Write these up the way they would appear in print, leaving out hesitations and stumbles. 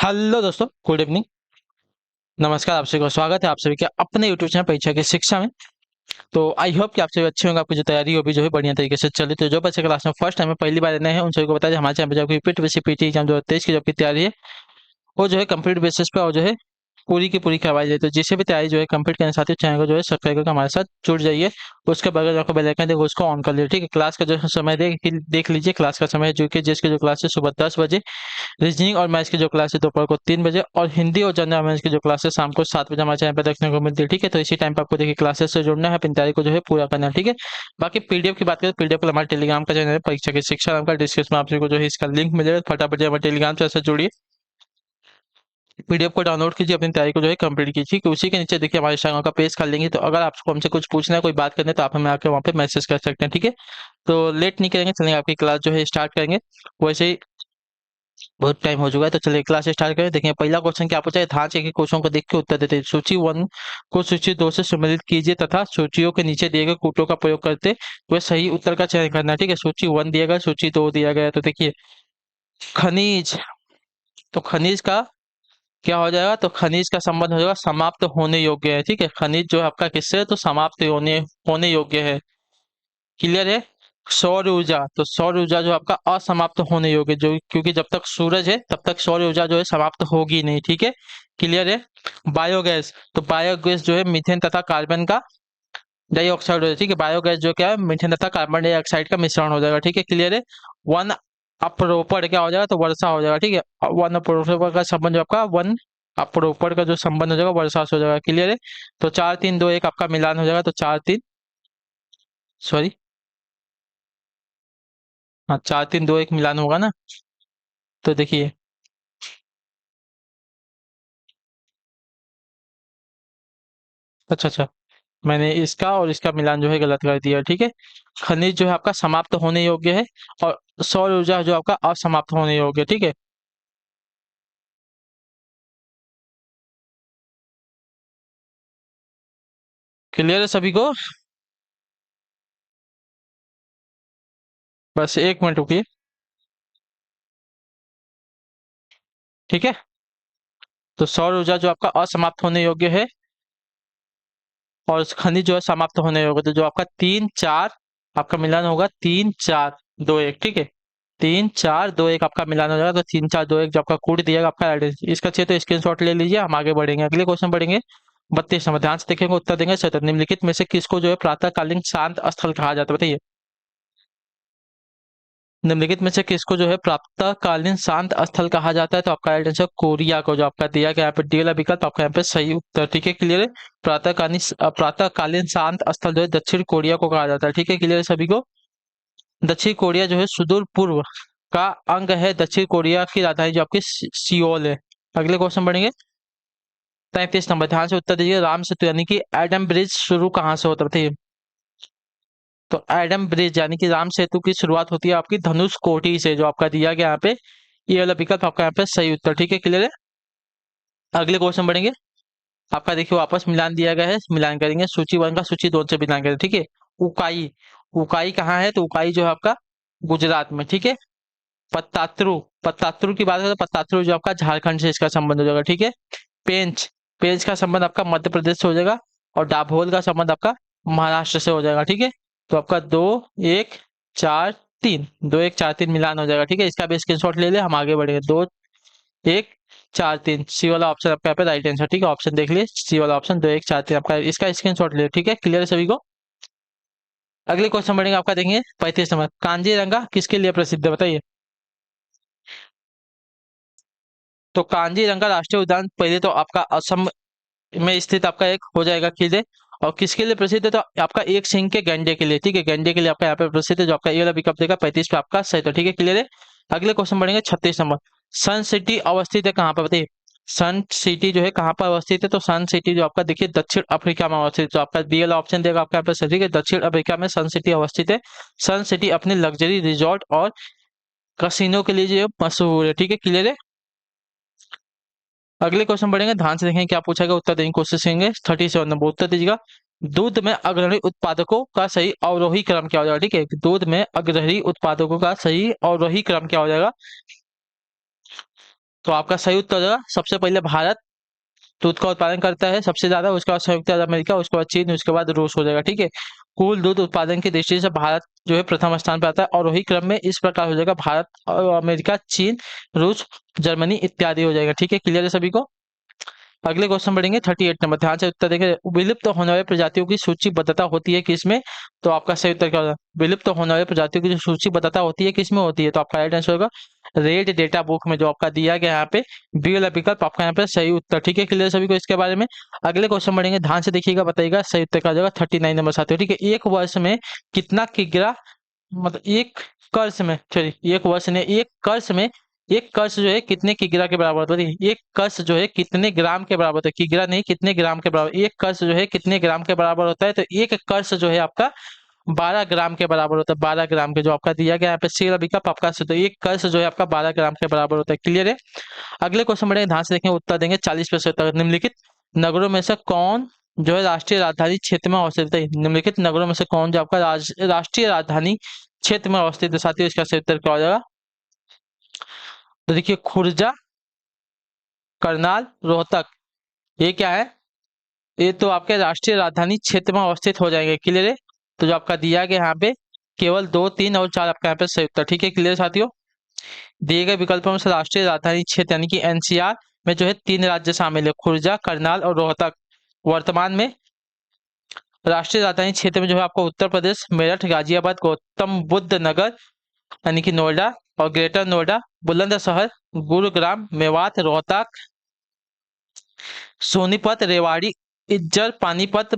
Hello दोस्तों, good evening. नमस्कार, आप सभी का स्वागत है आप सभी के अपने यूट्यूब चैनल परीक्षा की शिक्षा में। तो आई होप कि आप सभी अच्छे होंगे, आपकी जो तैयारी हो भी जो है बढ़िया तरीके से चले। तो जो बच्चे क्लास में फर्स्ट टाइम में पहली बार नए हैं उन सभी को बता दें, हमारे चैनल पर जो पीटी पीटी एग्जाम 2023 की जो आपकी तैयारी है वो जो है कंप्लीट बेसिस पे और जो है पूरी की पूरी करवाई जाए। तो जिसे भी तैयारी जो है कंप्लीट करने साथ ही चैनल को जो है सब्सक्राइब करके हमारे साथ जुड़ जाइए। उसके बगल जो आपका बेल आइकन देखो उसको ऑन कर लीजिए, ठीक है। क्लास का जो समय देख लीजिए। क्लास का समय जो कि जिसकी जो क्लास है सुबह 10 बजे, रीजनिंग और मैथ्स की जो क्लास है दोपहर को 3 बजे, और हिंदी और जनरल अवेयरनेस की जो क्लास है शाम को 7 बजे हमारे चैनल पर देखने को मिलती है, ठीक है। तो इसी टाइम पर आपको देखिए क्लासेस से जुड़ना है, अपनी तैयारी को जो है पूरा करना है, ठीक है। बाकी पीडीएफ की बात करें, पीडीएफ को हमारे टेलीग्राम का चैनल है परीक्षा की शिक्षा नाम का, डिस्क्रिप्शन में आप सभी को जो है इसका लिंक मिलेगा। फटाफट हमारे टेलीग्राम चैनल से जुड़िए, पीडीएफ को डाउनलोड कीजिए, अपनी तैयारी को जो है कंप्लीट कीजिए, ठीक है। उसी के नीचे देखिए हमारे इंस्टाग्राम का पेज कर लेंगे। तो अगर आपको हमसे कुछ पूछना है, कोई बात करनी है, तो आप हमें आके वहाँ पे मैसेज कर सकते हैं, ठीक है। तो लेट नहीं करेंगे, चलेंगे आपकी क्लास जो है स्टार्ट करेंगे। वैसे ही बहुत टाइम हो चुका है, तो चलिए क्लास स्टार्ट करें। देखिए पहला क्वेश्चन क्या पूछा है, ढांचे के क्वेश्चन को देख के उत्तर देते हैं। सूची 1 को सूची 2 से सम्मिलित कीजिए तथा सूचियों के नीचे दिए गए कूटों का प्रयोग करते हुए सही उत्तर का चयन करना है, ठीक है। सूची 1 दिया गया, सूची 2 दिया गया है। तो देखिए खनिज, तो खनिज का क्या हो जाएगा, तो खनिज का संबंध हो जाएगा समाप्त होने योग्य है, ठीक है। खनिज जो है आपका किससे है, तो समाप्त होने होने योग्य है। क्लियर है। सौर ऊर्जा, तो सौर ऊर्जा जो आपका असमाप्त होने योग्य, जो क्योंकि जब तक सूरज है तब तक सौर ऊर्जा जो है समाप्त होगी नहीं, ठीक है। क्लियर है। बायोगैस, तो बायोगैस जो है मीथेन तथा कार्बन का डाइऑक्साइड हो जाएगा, ठीक है। बायोगैस जो क्या है, मीथेन तथा कार्बन डाइऑक्साइड का मिश्रण हो जाएगा, ठीक है। क्लियर है। वन अपरोपण क्या हो जाएगा, तो वर्षा हो जाएगा, ठीक है। वन अपरोपण का संबंध जो आपका वन अपरोपण का जो संबंध हो जाएगा वर्षा से हो जाएगा। क्लियर है। तो 4 3 2 1 आपका मिलान हो जाएगा, तो 4 3 सॉरी, हाँ 4 3 2 1 मिलान होगा ना। तो देखिए अच्छा अच्छा, मैंने इसका और इसका मिलान जो है गलत कर दिया, ठीक है। खनिज जो है आपका समाप्त होने योग्य है, और सौर ऊर्जा जो आपका असमाप्त होने योग्य है, ठीक है। क्लियर है सभी को। बस 1 मिनट रुकिए, ठीक है। तो सौर ऊर्जा जो आपका असमाप्त होने योग्य है, और खनिज जो है समाप्त होने योग्य, तो जो आपका 3 4 आपका मिलान होगा 3 4 2 1, ठीक है। 3 4 2 1 आपका मिलान हो जाएगा, तो 3 4 2 1 जो आपका कोड दिएगा आपका एड्रेस, इसका चाहिए तो स्क्रीनशॉट ले लीजिए। हम आगे बढ़ेंगे, अगले क्वेश्चन बढ़ेंगे। 32 नंबर, ध्यान से देखेंगे, उत्तर देंगे सही। निम्नलिखित में से किसको जो है प्रातःकालीन शांत स्थल कहा जाता है, बताइए। निम्नलिखित में से किसको जो है प्रातःकालीन शांत स्थल कहा जाता है, तो आपका राइट आंसर कोरिया को जो आपका दिया गया यहाँ पे डी वाला विकल्प आपका यहाँ पे सही उत्तर, ठीक है। क्लियर है। प्रातःकालीन शांत स्थल जो है दक्षिण कोरिया को कहा जाता है, ठीक है। क्लियर है सभी को। दक्षिण कोरिया जो है सुदूर पूर्व का अंग है। दक्षिण कोरिया की राजधानी जो आपकी सियोल है। अगले क्वेश्चन बढ़ेंगे। 33 नंबर, ध्यान से उत्तर दीजिए। राम सेतु यानी कि एडम ब्रिज शुरू कहाँ से होता है, तो एडम ब्रिज यानी कि राम सेतु की शुरुआत होती है आपकी धनुष कोटी से, जो आपका दिया गया यहाँ पे ये वाला विकल्प आपका यहाँ पे सही उत्तर, ठीक है। क्लियर है। अगले क्वेश्चन बढ़ेंगे। आपका देखिए वापस मिलान दिया गया है, मिलान करेंगे। सूची 1 का सूची 2 से मिलान करें, ठीक है। उकाई, उकाई कहाँ है, तो उकाई जो है आपका गुजरात में, ठीक है। पत्तात्रु, पत्तात्रु की बात करें तो पत्तात्रु जो आपका झारखंड से इसका संबंध हो जाएगा, ठीक है। पेंच, पेंच का संबंध आपका मध्य प्रदेश से हो जाएगा, और दाभोल का संबंध आपका महाराष्ट्र से हो जाएगा, ठीक है। तो आपका 2 1 4 3 मिलान हो जाएगा, ठीक है। इसका भी स्क्रीनशॉट ले ले, हम आगे बढ़ेंगे। 2 1 4 3 सी वाला ऑप्शन आपका यहाँ पे राइट आंसर, ठीक है। ऑप्शन देख लिए, सी वाला ऑप्शन 2 1 4 3 आपका इसका स्क्रीनशॉट ले, ठीक है। क्लियर है सभी को। अगले क्वेश्चन बढ़ेंगे, आपका देखेंगे 35 नंबर। कांजीरंगा किसके लिए प्रसिद्ध है, बताइए। तो कांजीरंगा राष्ट्रीय उद्यान पहले तो आपका असम में स्थित आपका एक हो जाएगा किले, और किसके लिए प्रसिद्ध है, तो आपका एक सिंह के गैंडे के लिए, ठीक है। गैंडे के लिए आपका यहाँ पे प्रसिद्ध है, जो आपका ये वाला विकल्प देगा 35 पे आपका सही, तो ठीक है। क्लियर है। अगले क्वेश्चन बढ़ेंगे 36 नंबर। सन सिटी अवस्थित है कहाँ पर, बताइए। सन सिटी जो है कहाँ पर अवस्थित है, तो सन सिटी जो आपका देखिए दक्षिण अफ्रीका में अवस्थित है, तो आपका बी वाला ऑप्शन देगा आपका यहाँ पे सही, ठीक है। दक्षिण अफ्रीका में सन सिटी अवस्थित है। सन सिटी अपने लग्जरी रिजॉर्ट और कसिनो के लिए जो है मशहूर है, ठीक है। क्लियर है। अगले क्वेश्चन बढ़ेंगे, ध्यान से देखेंगे क्या पूछा गया, उत्तर देने की कोशिश करेंगे। 37 नंबर, उत्तर दीजिएगा। दूध में अग्रणी उत्पादकों का सही अवरोही क्रम क्या हो जाएगा, ठीक है। दूध में अग्रणी उत्पादकों का सही अवरोही क्रम क्या हो जाएगा, तो आपका सही उत्तर होगा सबसे पहले भारत दूध का उत्पादन करता है सबसे ज्यादा, उसके बाद संयुक्त अरब अमेरिका, उसके बाद चीन, उसके बाद रूस हो जाएगा। ठीक है, कुल दूध उत्पादन की दृष्टि से भारत जो है प्रथम स्थान पर आता है, और वही क्रम में इस प्रकार हो जाएगा भारत और अमेरिका, चीन, रूस, जर्मनी इत्यादि हो जाएगा। ठीक है, क्लियर है सभी को। अगले क्वेश्चन बढ़ेंगे 38 नंबर, ध्यान से उत्तर देंगे। विलुप्त होने वाली प्रजातियों की सूचीबद्धता होती है किसमें? तो आपका सही उत्तर क्या होगा? विलुप्त होने वाली प्रजातियों की जो सूचीबद्धता होती है किसमें होती है? तो आपका राइट आंसर होगा रेड डेटा बुक में, जो आपका दिया गया यहाँ पे बी वाला विकल्प आपका यहाँ पे सही उत्तर। ठीक है, क्लियर सभी को इसके बारे में। अगले क्वेश्चन बढ़ेंगे, ध्यान से देखिएगा, बताइएगा सही उत्तर क्या हो जाएगा 39 नंबर साथियों। ठीक है, एक वर्ष में कितना किग्रा, मतलब एक कर्ष में, चलिए एक वर्ष ने एक कर्ष में, एक कर्ष जो है कितने किग्रा के बराबर होता है? एक कर्ष जो है कितने ग्राम के बराबर होता है? किग्रा नहीं, कितने ग्राम के बराबर। एक कर्ष जो है कितने ग्राम के बराबर होता है? तो एक कर्ष जो है आपका 12 ग्राम के बराबर होता है। 12 ग्राम के, जो आपका दिया गया यहाँ पे सी विकल्प आपका, तो एक कर्ष जो है आपका 12 ग्राम के बराबर होता है। क्लियर है। अगले क्वेश्चन बढ़ेंगे, ध्यान से देखेंगे, उत्तर देंगे 40% तक। निम्नलिखित नगरों में से कौन जो है राष्ट्रीय राजधानी क्षेत्र में अवस्थित है? निम्नलिखित नगरों में से कौन जो आपका राष्ट्रीय राजधानी क्षेत्र में अवस्थित है साथियों? इसका सही उत्तर क्या हो जाएगा? तो देखिए, खुर्जा, करनाल, रोहतक, ये क्या है? ये तो आपके राष्ट्रीय राजधानी क्षेत्र में अवस्थित हो जाएंगे। क्लियर है। तो जो आपका दिया गया यहाँ पे केवल 2, 3 और 4 आपका यहाँ पे सही उत्तर। ठीक है, क्लियर साथियों। दिए गए विकल्पों में से राष्ट्रीय राजधानी क्षेत्र यानी कि एनसीआर में जो है 3 राज्य शामिल है, खुर्जा, करनाल और रोहतक। वर्तमान में राष्ट्रीय राजधानी क्षेत्र में जो है आपको उत्तर प्रदेश, मेरठ, गाजियाबाद, गौतम बुद्ध नगर यानी कि नोएडा और ग्रेटर नोएडा, बुलंदशहर, गुरुग्राम, मेवात, रोहतक, सोनीपत, रेवाड़ी, इज्जर, पानीपत,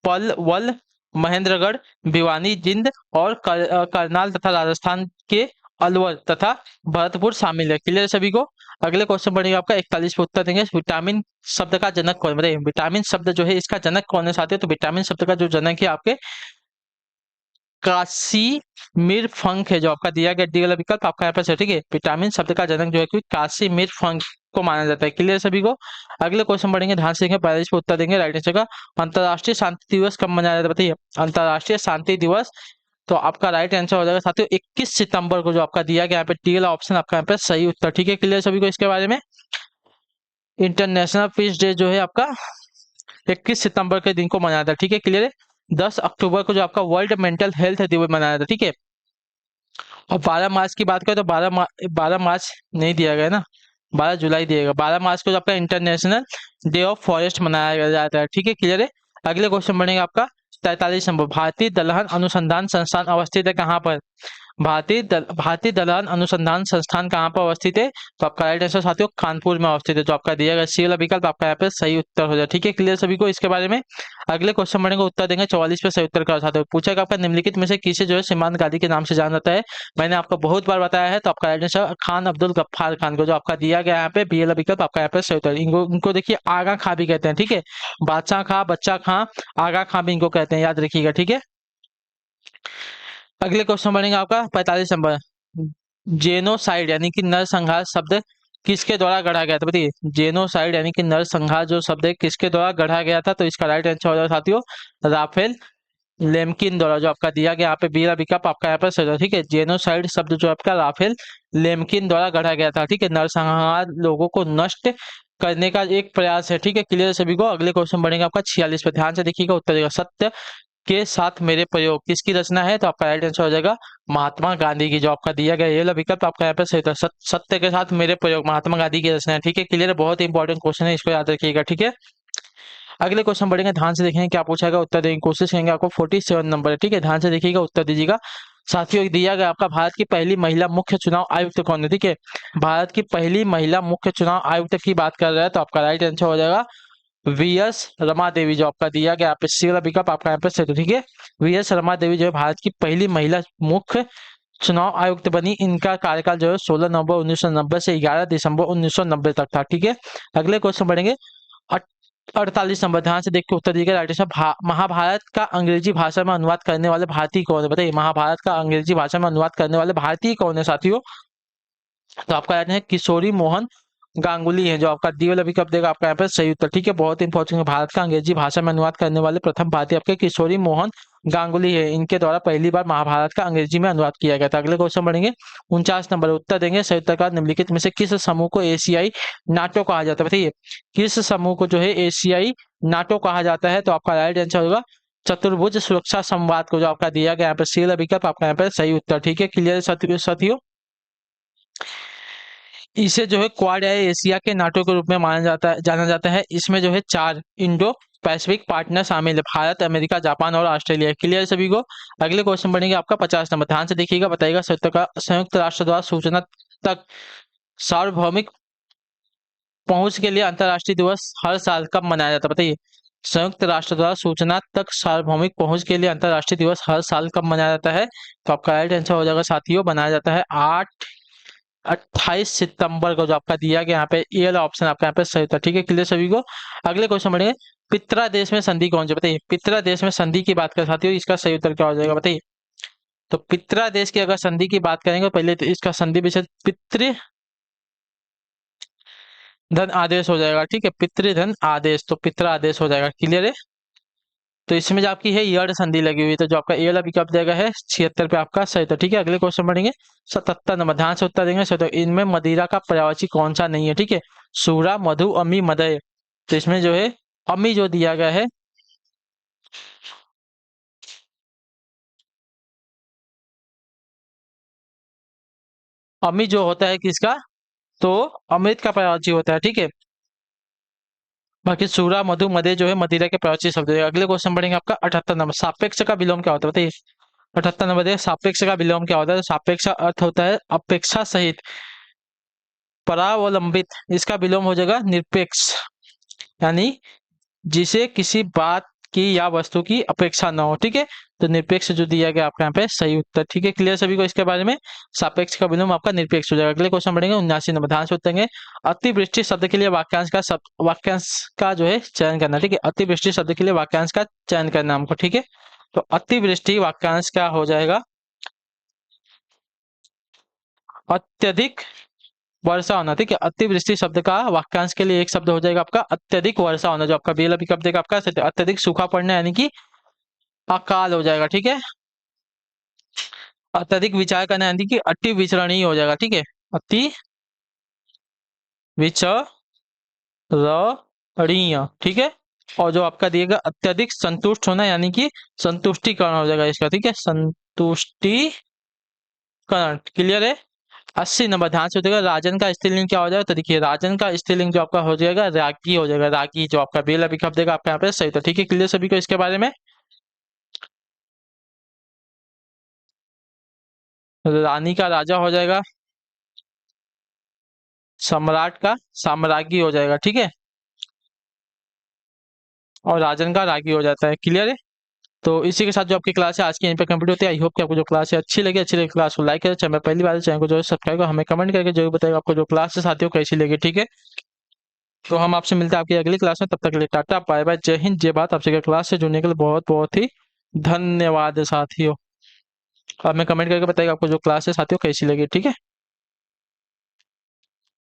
पलवल, महेंद्रगढ़, भिवानी, जिंद और करनाल तथा राजस्थान के अलवर तथा भरतपुर शामिल है। क्लियर है सभी को। अगले क्वेश्चन बढ़ेगा आपका 41 पे उत्तर देंगे। विटामिन शब्द का जनक कौन? बताइए, विटामिन शब्द जो है इसका जनक कौन है साथियों? तो विटामिन शब्द का जो जनक है आपके काशीमीर फंक है, जो आपका दिया गया डी वाला विकल्प आपका यहाँ पे। ठीक है, विटामिन शब्द का जनक जो है कि काशीमीर फंक को माना जाता है। क्लियर सभी को। अगले क्वेश्चन बढ़ेंगे, ध्यान से देखेंगे, 42 पे उत्तर देंगे। राइट आंसर का अंतर्राष्ट्रीय शांति दिवस कब मनाया जाता है? बताइए, अंतर्राष्ट्रीय शांति दिवस तो आपका राइट आंसर हो जाएगा साथियों 21 सितंबर को, जो आपका दिया गया यहाँ पे डी वाला ऑप्शन आपका यहाँ पे सही उत्तर। ठीक है, क्लियर सभी को इसके बारे में। इंटरनेशनल पीस डे जो है आपका 21 सितंबर के दिन को मनाया था। ठीक है, क्लियर है। 10 अक्टूबर को जो आपका वर्ल्ड मेंटल हेल्थ दिवस मनाया था। ठीक है, और 12 मार्च की बात करें तो 12 मार्च नहीं दिया गया ना, 12 जुलाई दिएगा। 12 मार्च को जो आपका इंटरनेशनल डे ऑफ फॉरेस्ट मनाया जाता है। ठीक है, क्लियर है। अगले क्वेश्चन बनेगा आपका 43 नंबर, भारतीय दलहन अनुसंधान संस्थान अवस्थित है कहाँ पर? भारतीय दलहन अनुसंधान संस्थान कहाँ पर अवस्थित है? तो आपका राइट आंसर साथियों कानपुर में अवस्थित है, जो आपका दिया गया सी वाला विकल्प आपका यहाँ पे सही उत्तर हो जाए। ठीक है, क्लियर सभी को इसके बारे में। अगले क्वेश्चन बढ़ेंगे, उत्तर देंगे 44 पे सही उत्तर का साथियों। पूछा कि आपका निम्नलिखित में से किसे जो है सीमांत गादी के नाम से जाना जाता है? मैंने आपको बहुत बार बताया है। तो आपका राइट आंसर खान अब्दुल गफ्फार खान को, जो आपका दिया गया यहाँ पे बी वाला विकल्प आपका यहाँ पे सही उत्तर। इनको देखिए आगा खां भी कहते हैं। ठीक है, बादशाह खां, बच्चा खां, आगा खां भी इनको कहते हैं, याद रखिएगा। ठीक है, अगले क्वेश्चन बनेगा आपका 45 नंबर, जेनोसाइड यानी कि नरसंहार शब्द किसके द्वारा गढ़ा गया था? बताइए, जेनोसाइड यानी कि नरसंहार जो शब्द है किसके द्वारा गढ़ा गया था? तो इसका राइट आंसर हो जाएगा साथियों राफेल लेम्किन द्वारा, जो आपका दिया गया यहाँ पे बीरा विकल्प आपका यहाँ पर सही है। ठीक है, जेनोसाइड शब्द जो आपका राफेल लेम्किन द्वारा गढ़ा गया था। ठीक है, नरसंहार लोगों को नष्ट करने का एक प्रयास है। ठीक है, क्लियर सभी को। अगले क्वेश्चन बढ़ेगा आपका 46 पे, ध्यान से देखिएगा, उत्तर देगा सत्य के साथ मेरे प्रयोग किसकी रचना है? तो आपका राइट आंसर हो जाएगा महात्मा गांधी की, जो आपका दिया गया ये वाला विकल्प आपका यहाँ पे सही था। सत्य के साथ मेरे प्रयोग महात्मा गांधी की रचना है। ठीक है, क्लियर है। बहुत इंपॉर्टेंट क्वेश्चन है, इसको याद रखिएगा। ठीक है, अगले क्वेश्चन बढ़ेंगे, ध्यान से देखेंगे क्या पूछा गया, उत्तर देने की कोशिश करेंगे। आपको 47 नंबर है। ठीक है, ध्यान से देखिएगा, उत्तर दीजिएगा साथियों। दिया गया आपका भारत की पहली महिला मुख्य चुनाव आयुक्त कौन है? ठीक है, भारत की पहली महिला मुख्य चुनाव आयुक्त की बात कर रहा है, तो आपका राइट आंसर हो जाएगा वीएस रमा देवी, जो आपका दिया गया यहाँ पे सी वाला विकल्प आपका यहाँ पे सही। ठीक है, वीएस रमा देवी जो है भारत की पहली महिला मुख्य चुनाव आयुक्त बनी। इनका कार्यकाल जो है 16 नवंबर 1990 से 11 दिसंबर 1990 तक था। ठीक है, अगले क्वेश्चन बढ़ेंगे 48 नंबर, ध्यान से देख के उत्तर दीजिएगा। राइट आंसर महाभारत का अंग्रेजी भाषा में अनुवाद करने वाले भारतीय कौन है? बताइए, महाभारत का अंग्रेजी भाषा में अनुवाद करने वाले भारतीय कौन है साथियों? तो आपका याद है किशोरी मोहन गांगुली है, जो आपका डी वाला विकल्प देगा आपका यहाँ पे सही उत्तर। ठीक है, बहुत इंपॉर्टेंट है। भारत का अंग्रेजी भाषा में अनुवाद करने वाले प्रथम भारतीय आपके किशोरी मोहन गांगुली है, इनके द्वारा पहली बार महाभारत का अंग्रेजी में अनुवाद किया गया था। अगले क्वेश्चन बढ़ेंगे 49 नंबर, उत्तर देंगे सही उत्तर का निम्नलिखित में से किस समूह को एशियाई नाटो कहा जाता है? बताइए किस समूह को जो है एशियाई नाटो कहा जाता है? तो आपका राइट आंसर होगा चतुर्भुज सुरक्षा संवाद को, जो आपका दिया गया यहाँ पे सी विकल्प आपका यहाँ पे सही उत्तर। ठीक है, क्लियर साथियों। इसे जो है क्वाड या एशिया के नाटो के रूप में जाना जाता है। इसमें जो है 4 इंडो पैसिफिक पार्टनर शामिल है, भारत, अमेरिका, जापान और ऑस्ट्रेलिया। क्लियर सभी को। अगले क्वेश्चन बढ़ेंगे आपका 50 नंबर, ध्यान से देखिएगा, बताइएगा संयुक्त राष्ट्र द्वारा सूचना तक सार्वभौमिक पहुंच के लिए अंतर्राष्ट्रीय दिवस हर साल कब मनाया जाता है? बताइए संयुक्त राष्ट्र द्वारा सूचना तक सार्वभौमिक पहुंच के लिए अंतर्राष्ट्रीय दिवस हर साल कब मनाया जाता है? तो आपका राइट आंसर हो जाएगा साथियों, बनाया जाता है 28 सितंबर को, जो आपका दिया गया यहाँ पे ये वाला ऑप्शन आपका यहाँ पे सही होता है। ठीक है, क्लियर सभी को। अगले क्वेश्चन बढ़ेंगे, पित्रा देश में संधि कौन सी? बताइए पित्रा देश में संधि की बात करें साथियों, इसका सही उत्तर क्या हो जाएगा? बताइए तो पित्रा देश की अगर संधि की बात करेंगे, पहले तो इसका संधि विषय पितृ धन आदेश हो जाएगा। ठीक है, पितृधन आदेश, तो पित्रा आदेश हो जाएगा। क्लियर है। तो इसमें जो आपकी है यड़ संधि लगी हुई है, तो जो आपका ए वाला विकल्प जाएगा है 76 पे आपका सही था। ठीक है, अगले क्वेश्चन बढ़ेंगे 77 नंबर, ध्यान से उत्तर देंगे। तो इनमें मदिरा का पर्यायवाची कौन सा नहीं है? ठीक है, सूरा, मधु, अमी, मदय। तो इसमें जो है अमी जो दिया गया है, अमी जो होता है किसका, तो अमृत का पर्यायवाची होता है। ठीक है, बाकी सूरा, मधु, मदय जो है मदिरा के पर्यायवाची शब्द है। अगले क्वेश्चन बढ़ेंगे आपका 78 नंबर, सापेक्ष का विलोम क्या होता है? बताइए 78 नंबर देखिए, सापेक्ष का विलोम क्या होता है? तो सापेक्ष का अर्थ होता है अपेक्षा सहित परावलंबित, इसका विलोम हो जाएगा निरपेक्ष, यानी जिसे किसी बात की या वस्तु की अपेक्षा न हो। ठीक है, तो निरपेक्ष जो दिया गया आपका यहाँ पे सही उत्तर। ठीक है, क्लियर सभी को इसके बारे में, सापेक्ष का विलोम आपका निरपेक्ष हो जाएगा। अगले क्वेश्चन बढ़ेंगे 79 नंबर, ध्यान से उत्तर देंगे। अतिवृष्टि शब्द के लिए वाक्यांश का जो है चयन करना। ठीक है, अतिवृष्टि शब्द के लिए वाक्यांश का चयन करना हमको। ठीक है, तो अतिवृष्टि वाक्यांश क्या हो जाएगा? अत्यधिक वर्षा होना। ठीक है, अतिवृष्टि शब्द का वाक्यांश के लिए एक शब्द हो जाएगा आपका अत्यधिक वर्षा होना, जो आपका बेला विकल्प देगा आपका अत्यधिक सूखा पड़ना, यानी कि अकाल हो जाएगा। ठीक है, अत्यधिक विचार करना यानी कि अति विचरणीय हो जाएगा। ठीक है, अति विचरणीय। ठीक है, और जो आपका दिएगा अत्यधिक संतुष्ट होना, यानी कि संतुष्टिकरण हो जाएगा इसका। ठीक है, संतुष्टिकरण। क्लियर है। 80 नंबर, ध्यान से देखिएगा, राजन का स्त्रीलिंग क्या हो जाएगा? तो देखिए राजन का स्त्रीलिंग जो आपका हो जाएगा रागी हो जाएगा, रागी, जो आपका बेला विकल्प देगा आपका यहाँ पे सही। तो ठीक है, क्लियर सभी को इसके बारे में। रानी का राजा हो जाएगा, सम्राट का साम्राज्ञी हो जाएगा। ठीक है, और राजन का रागी हो जाता है। क्लियर है। तो इसी के साथ जो आपकी क्लास है आज की यहीं पे कंप्लीट होती है। आई होप कि आपको जो क्लास है अच्छी लगी क्लास को लाइक करें, चैनल पहली बार चैनल को जो सब्सक्राइब कर हमें कमेंट करके जरूर बताएगा आपको जो क्लास है साथियों कैसी लगी। ठीक है, तो हम आपसे मिलते हैं आपकी अगली क्लास में, तब तक के लिए टाटा बाय बाय, जय हिंद जय भारत। आपसे क्लास से जुड़ने के लिए बहुत बहुत ही धन्यवाद साथियों। हमें कमेंट करके बताइएगा आपको जो क्लास है साथियों कैसी लगी। ठीक है।